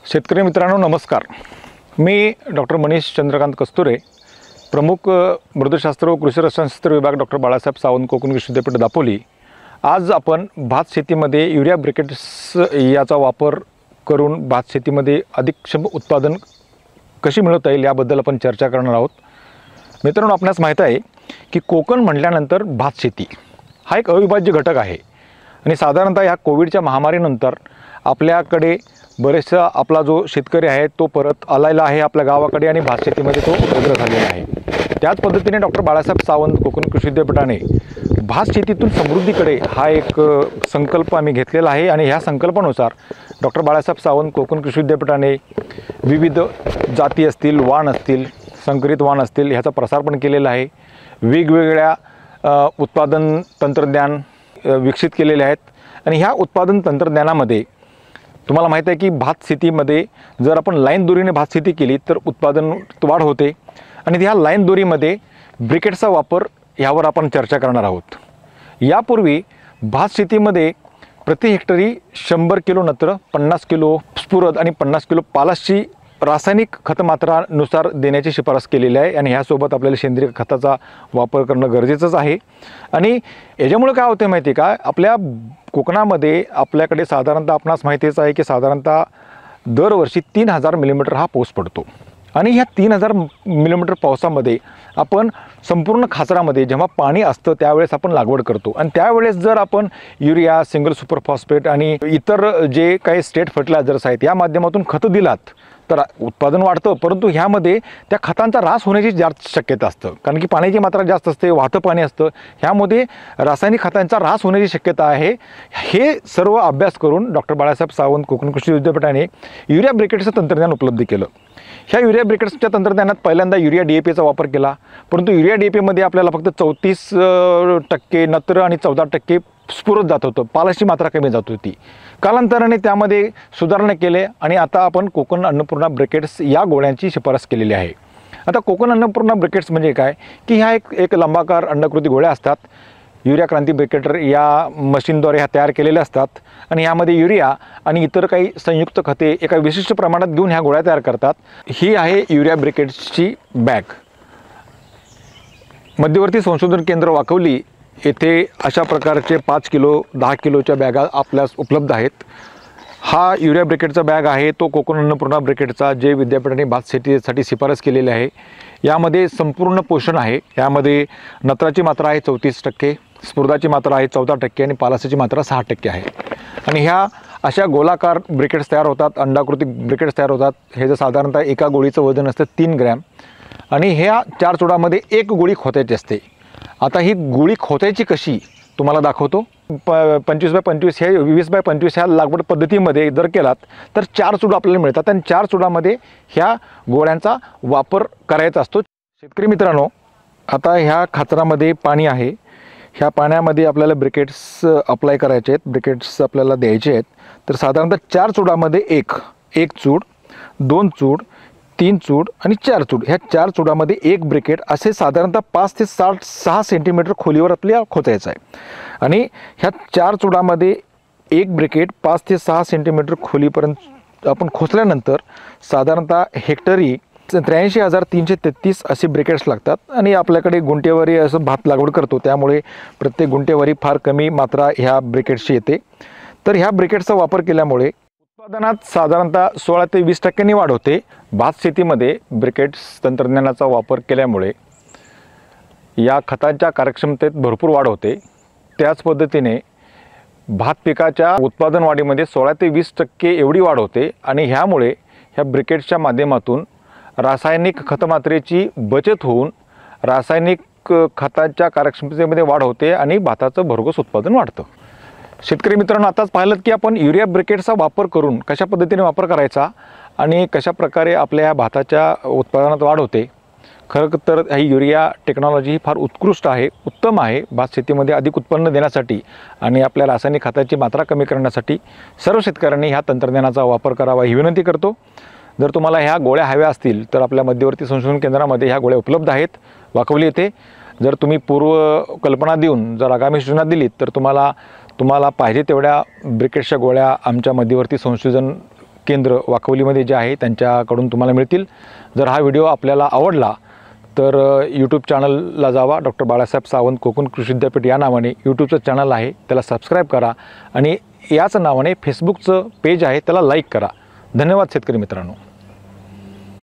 शेतकरी मित्रांनो नमस्कार. मी डॉक्टर मनीष चंद्रकांत कस्तुरे, प्रमुख मृदशास्त्र व कृषी रसायनशास्त्र विभाग डॉक्टर बाळासाहेब सावंत कोकण कृषी विद्यापीठ दापोली. आज आपण भात शेतीमध्ये युरिया ब्रिकेट्स याचा वापर करून भात शेतीमध्ये अधिकक्षम उत्पादन कशी मिळवता येईल याबद्दल आपण चर्चा करणार आहोत. मित्रांनो, आपणास माहीत आहे की कोकण म्हटल्यानंतर भात शेती हा एक अविभाज्य घटक आहे आणि साधारणतः ह्या कोविडच्या महामारीनंतर आपल्याकडे बरेचसा आपला जो शेतकरी आहे तो परत आलेला आहे आपल्या गावाकडे आणि भात शेतीमध्ये तो उग्र झालेला आहे. त्याच पद्धतीने डॉक्टर बाळासाहेब सावंत कोकण कृषी विद्यापीठाने भात शेतीतून समृद्धीकडे हा एक संकल्प आम्ही घेतलेला आहे आणि ह्या संकल्पानुसार डॉक्टर बाळासाहेब सावंत कोकण कृषी विद्यापीठाने विविध जाती असतील, वाण असतील, संकरित वाण असतील ह्याचा प्रसार पण केलेला आहे. वेगवेगळ्या उत्पादन तंत्रज्ञान विकसित केलेले आहेत आणि ह्या उत्पादन तंत्रज्ञानामध्ये तुम्हाला माहीत आहे की भात शेतीमध्ये जर आपण लाईन दोरीने भात शेती केली तर उत्पादन वाढ होते आणि ह्या लाईन दोरीमध्ये ब्रिकेटचा वापर ह्यावर आपण चर्चा करणार आहोत. यापूर्वी भात शेतीमध्ये प्रति हेक्टरी 100 किलो नत्र, 50 किलो स्फुरद आणि 50 किलो पालाशची रासायनिक खतमात्रानुसार देण्याची शिफारस केलेली आहे आणि ह्यासोबत आपल्याला सेंद्रिय खताचा वापर करणं गरजेचंच आहे. आणि याच्यामुळे काय होते माहिती आहे का, आपल्या कोकणामध्ये आपल्याकडे साधारणतः आपणास माहितीच आहे की साधारणतः दरवर्षी 3000 मिलीमीटर हा पाऊस पडतो आणि ह्या 3000 मिलीमीटर पावसामध्ये आपण संपूर्ण खाचरामध्ये जेव्हा पाणी असतं त्यावेळेस आपण लागवड करतो आणि त्यावेळेस जर आपण युरिया, सिंगल सुपर फॉस्फेट आणि इतर जे काही स्टेट फर्टिलायझर्स आहेत या माध्यमातून खतं दिलात तर उत्पादन वाढतं, परंतु ह्यामध्ये त्या खतांचा ऱ्हास होण्याची जास्त शक्यता असतं कारण की पाण्याची मात्रा जास्त असते, वाहतं पाणी असतं. ह्यामध्ये रासायनिक खतांचा ऱ्हास होण्याची शक्यता आहे. हे सर्व अभ्यास करून डॉक्टर बाळासाहेब सावंत कोकण कृषी विद्यापीठाने युरिया ब्रिकेट्सचं तंत्रज्ञान उपलब्ध केलं. ह्या युरिया ब्रिकेट्सच्या तंत्रज्ञानात पहिल्यांदा युरिया DAPचा वापर केला, परंतु युरिया DAPमध्ये आपल्याला फक्त 34% नत्र आणि 14% स्फुरद जात होतं, पालाशची मात्रा कमी जात होती. कालांतराने त्यामध्ये सुधारणा केले आणि आता आपण कोकण अन्नपूर्णा ब्रिकेट्स या गोळ्यांची शिफारस केलेली आहे. आता कोकण अन्नपूर्णा ब्रिकेट्स म्हणजे काय की ह्या एक लंबाकार अंडाकृती गोळ्या असतात. युरिया क्रांती ब्रिकेटर या मशीनद्वारे ह्या तयार केलेल्या असतात आणि ह्यामध्ये युरिया आणि इतर काही संयुक्त खते एका विशिष्ट प्रमाणात घेऊन ह्या गोळ्या तयार करतात. ही आहे युरिया ब्रिकेट्सची बॅग. मध्यवर्ती संशोधन केंद्र वाकवली येथे अशा प्रकारचे 5 किलो 10 किलोच्या बॅगा आपल्यास उपलब्ध आहेत. हा युरिया ब्रिकेटचा बॅग आहे तो कोकण अन्नपूर्णा ब्रिकेटचा जे विद्यापीठाने भात शेतीसाठी शिफारस केलेली आहे. यामध्ये संपूर्ण पोषण आहे. यामध्ये नत्राची मात्रा आहे 34%, स्फुरदाची मात्रा आहे 14% आणि पालासाची मात्रा 6% आहे. आणि ह्या अशा गोलाकार ब्रिकेट्स तयार होतात, अंडाकृती ब्रिकेट्स तयार होतात. हे जर साधारणतः एका गोळीचं वजन असतं 3 ग्रॅम आणि ह्या 4 चुडामध्ये एक गोळी खोतायची असते. आता ही गोळी खोतायची कशी तुम्हाला दाखवतो. 25x25 हे 20x25 ह्या लागवड पद्धतीमध्ये जर केलात तर 4 चूड आपल्याला मिळतात आणि 4 चुडामध्ये ह्या गोळ्यांचा वापर करायचा असतो. शेतकरी मित्रांनो, आता ह्या खाचरामध्ये पाणी आहे. ह्या पाण्यामध्ये आपल्याला ब्रिकेट्स अप्लाय करायचे आहेत, ब्रिकेट्स आपल्याला द्यायचे आहेत. तर साधारणतः 4 चुडामध्ये एक चूड, 2 चूड, 3 चूड आणि 4 चूड, ह्या 4 चुडामध्ये एक ब्रिकेट असे साधारणतः 5 ते 6 सेंटीमीटर खोलीवर आपल्याला खोचायचं आहे. आणि ह्या 4 चुडामध्ये एक ब्रिकेट 5 ते 6 सेंटीमीटर खोलीपर्यंत आपण खोचल्यानंतर साधारणतः हेक्टरी 83,333 असे ब्रिकेट्स लागतात. आणि आपल्याकडे गुंठेवारी असं भात लागवड करतो त्यामुळे प्रत्येक गुंठेवारी फार कमी मात्रा ह्या ब्रिकेट्सची येते. तर ह्या ब्रिकेट्सचा वापर केल्यामुळे उत्पादनात साधारणतः 16 ते 20% वाढ होते. भात शेतीमध्ये ब्रिकेट्स तंत्रज्ञानाचा वापर केल्यामुळे या खतांच्या कार्यक्षमतेत भरपूर वाढ होते. त्याच पद्धतीने भात पिकाच्या उत्पादन वाढीमध्ये 16 ते 20% एवढी वाढ होते आणि ह्यामुळे ह्या ब्रिकेट्सच्या माध्यमातून रासायनिक खतमात्रेची बचत होऊन रासायनिक खतांच्या कार्यक्षमतेमध्ये वाढ होते आणि भाताचं भरघोस उत्पादन वाढतं. शेतकरी मित्रांनो, आताच पाहिलं की आपण युरिया ब्रिकेटचा वापर करून कशा पद्धतीने वापर करायचा आणि कशा प्रकारे आपल्या भाताच्या उत्पादनात वाढ होते. खरं तर ही युरिया टेक्नॉलॉजी ही फार उत्कृष्ट आहे, उत्तम आहे भात शेतीमध्ये अधिक उत्पन्न देण्यासाठी आणि आपल्या रासायनिक खताची मात्रा कमी करण्यासाठी सर्व शेतकऱ्यांनी ह्या तंत्रज्ञानाचा वापर करावा ही विनंती करतो. जर तुम्हाला ह्या गोळ्या हव्या असतील तर आपल्या मध्यवर्ती संशोधन केंद्रामध्ये ह्या गोळ्या उपलब्ध आहेत वाकवली येथे. जर तुम्ही पूर्व कल्पना देऊन जर आगामी सूचना दिलीत तर तुम्हाला पाहिजे तेवढ्या ब्रिकेट्सच्या गोळ्या आमच्या मध्यवर्ती संशोधन केंद्र वाकवलीमध्ये जे आहे त्यांच्याकडून तुम्हाला मिळतील. जर हा व्हिडिओ आपल्याला आवडला तर यूट्यूब चॅनलला जावा. डॉक्टर बाळासाहेब सावंत कोकण कृषी विद्यापीठ या नावाने यूट्यूबचं चॅनल आहे, त्याला सबस्क्राईब करा आणि याच नावाने फेसबुकचं पेज आहे त्याला लाईक करा. धन्यवाद शेतकरी मित्रांनो.